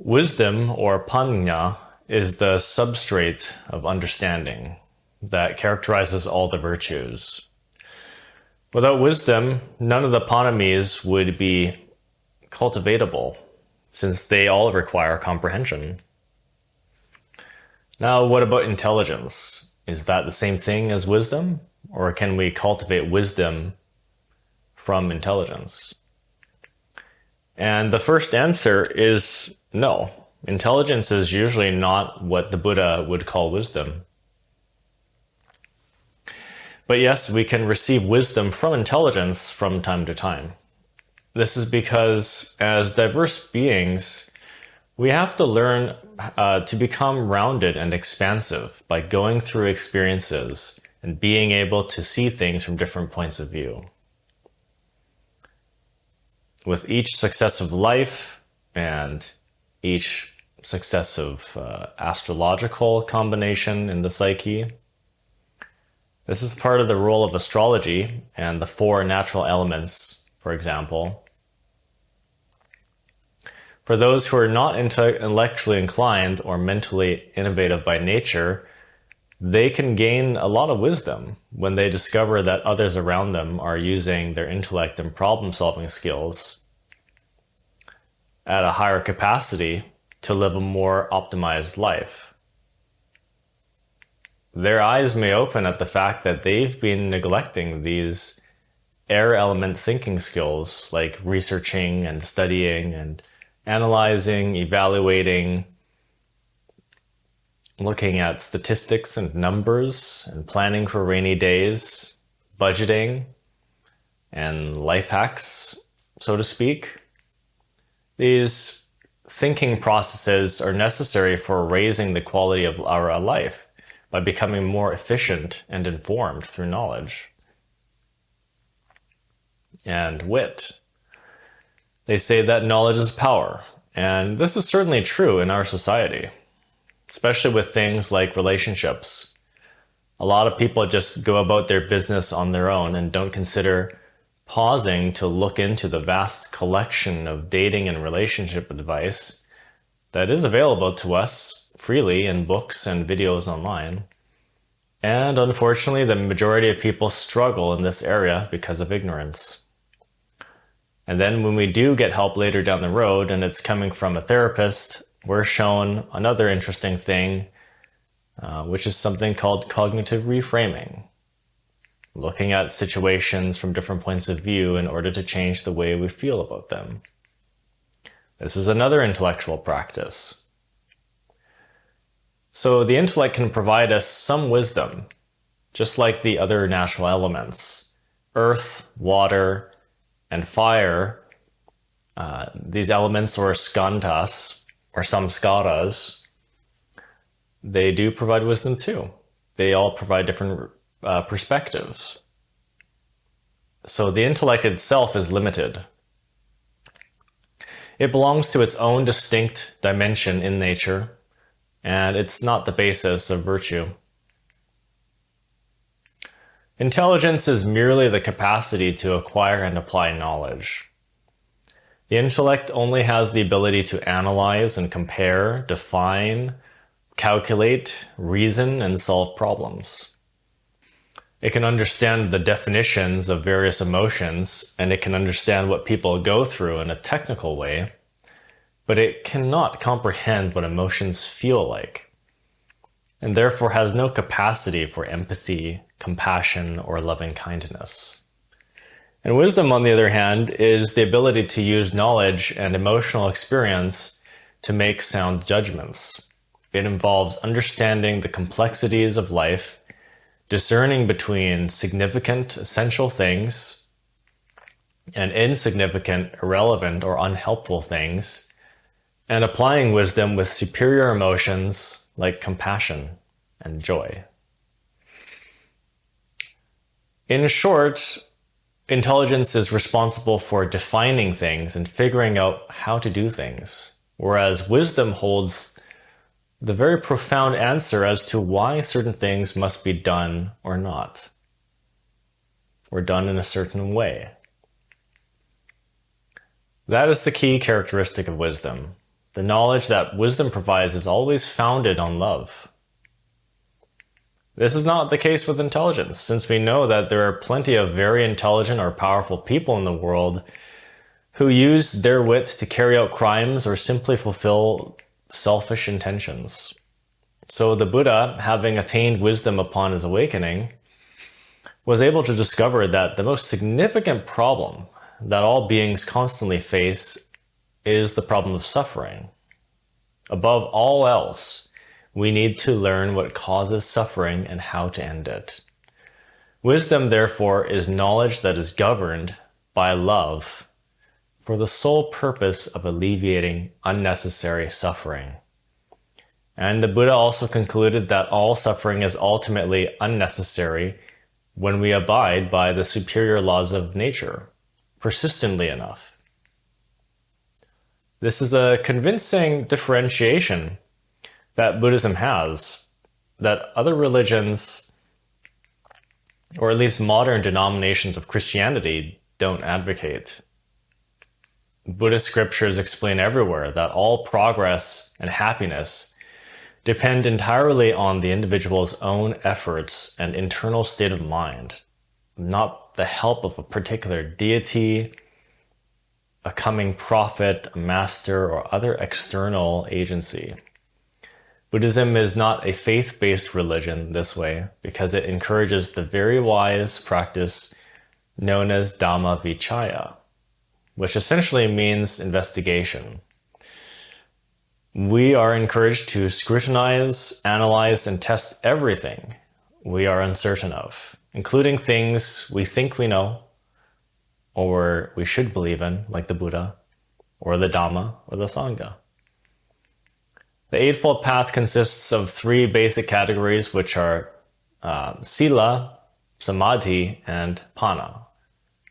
Wisdom, or Paññā, is the substrate of understanding that characterizes all the virtues. Without wisdom, none of the paramis would be cultivatable, since they all require comprehension. Now, what about intelligence? Is that the same thing as wisdom? Or can we cultivate wisdom from intelligence? And the first answer is no. Intelligence is usually not what the Buddha would call wisdom. But yes, we can receive wisdom from intelligence from time to time. This is because as diverse beings, we have to learn to become rounded and expansive by going through experiences and being able to see things from different points of view. With each successive life and each successive astrological combination in the psyche, this is part of the role of astrology and the four natural elements, for example. For those who are not intellectually inclined or mentally innovative by nature, they can gain a lot of wisdom when they discover that others around them are using their intellect and problem-solving skills at a higher capacity to live a more optimized life. Their eyes may open at the fact that they've been neglecting these air element thinking skills like researching and studying and analyzing, evaluating, looking at statistics and numbers and planning for rainy days, budgeting, and life hacks, so to speak. These thinking processes are necessary for raising the quality of our life by becoming more efficient and informed through knowledge and wit. They say that knowledge is power, and this is certainly true in our society, especially with things like relationships. A lot of people just go about their business on their own and don't consider pausing to look into the vast collection of dating and relationship advice that is available to us freely in books and videos online. And unfortunately, the majority of people struggle in this area because of ignorance. And then when we do get help later down the road and it's coming from a therapist, we're shown another interesting thing, which is something called cognitive reframing. Looking at situations from different points of view in order to change the way we feel about them. This is another intellectual practice. So the intellect can provide us some wisdom, just like the other natural elements. Earth, water, and fire, these elements or skandhas, or samskaras, they do provide wisdom too. They all provide different perspectives. So the intellect itself is limited. It belongs to its own distinct dimension in nature, and it's not the basis of virtue. Intelligence is merely the capacity to acquire and apply knowledge. The intellect only has the ability to analyze and compare, define, calculate, reason, and solve problems. It can understand the definitions of various emotions, and it can understand what people go through in a technical way, but it cannot comprehend what emotions feel like, and therefore has no capacity for empathy, compassion, or loving kindness. And wisdom, on the other hand, is the ability to use knowledge and emotional experience to make sound judgments. It involves understanding the complexities of life, discerning between significant, essential things and insignificant, irrelevant, or unhelpful things, and applying wisdom with superior emotions like compassion and joy. In short, intelligence is responsible for defining things and figuring out how to do things, whereas wisdom holds the very profound answer as to why certain things must be done or not, or done in a certain way. That is the key characteristic of wisdom. The knowledge that wisdom provides is always founded on love. This is not the case with intelligence, since we know that there are plenty of very intelligent or powerful people in the world who use their wit to carry out crimes or simply fulfill selfish intentions. So the Buddha, having attained wisdom upon his awakening, was able to discover that the most significant problem that all beings constantly face is the problem of suffering. Above all else, we need to learn what causes suffering and how to end it. Wisdom, therefore, is knowledge that is governed by love for the sole purpose of alleviating unnecessary suffering. And the Buddha also concluded that all suffering is ultimately unnecessary when we abide by the superior laws of nature persistently enough. This is a convincing differentiation that Buddhism has, that other religions, or at least modern denominations of Christianity, don't advocate. Buddhist scriptures explain everywhere that all progress and happiness depend entirely on the individual's own efforts and internal state of mind, not the help of a particular deity, a coming prophet, a master, or other external agency. Buddhism is not a faith-based religion this way because it encourages the very wise practice known as dhamma vichaya, which essentially means investigation. We are encouraged to scrutinize, analyze, and test everything we are uncertain of, including things we think we know, or we should believe in, like the Buddha, or the Dhamma, or the Sangha. The Eightfold Path consists of three basic categories, which are sila, samadhi, and paññā.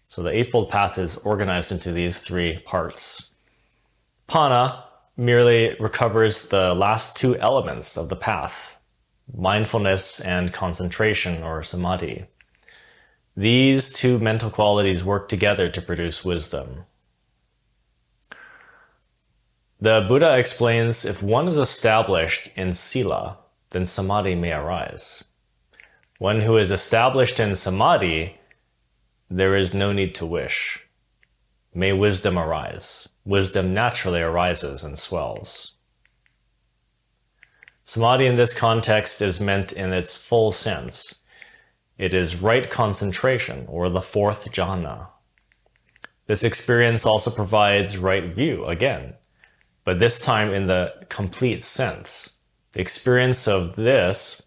So the Eightfold Path is organized into these three parts. Paññā merely recovers the last two elements of the path, mindfulness and concentration, or samadhi. These two mental qualities work together to produce wisdom. The Buddha explains if one is established in sila, then samadhi may arise. One who is established in samadhi, there is no need to wish. May wisdom arise. Wisdom naturally arises and swells. Samadhi in this context is meant in its full sense. It is right concentration, or the fourth jhana. This experience also provides right view, again, but this time in the complete sense. The experience of this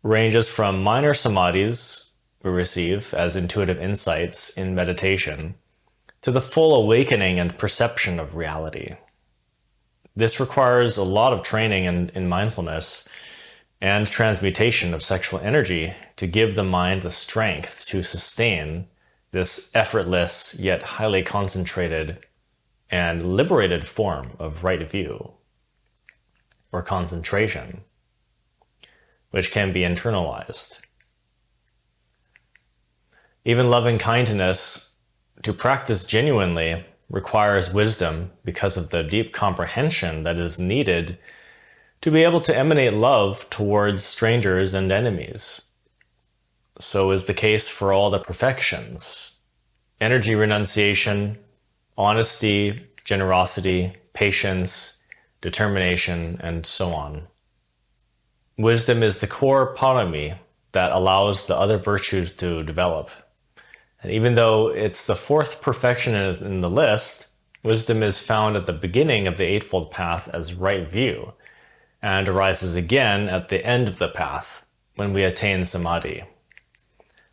ranges from minor samadhis we receive as intuitive insights in meditation to the full awakening and perception of reality. This requires a lot of training in mindfulness and transmutation of sexual energy to give the mind the strength to sustain this effortless yet highly concentrated and liberated form of right view, or concentration, which can be internalized. Even loving kindness, to practice genuinely, requires wisdom because of the deep comprehension that is needed to be able to emanate love towards strangers and enemies. So is the case for all the perfections: energy renunciation, honesty, generosity, patience, determination, and so on. Wisdom is the core parami that allows the other virtues to develop. And even though it's the fourth perfection in the list, wisdom is found at the beginning of the Eightfold Path as right view, and arises again at the end of the path when we attain samadhi.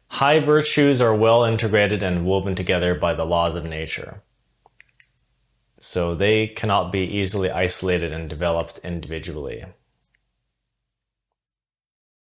High virtues are well integrated and woven together by the laws of nature, so they cannot be easily isolated and developed individually.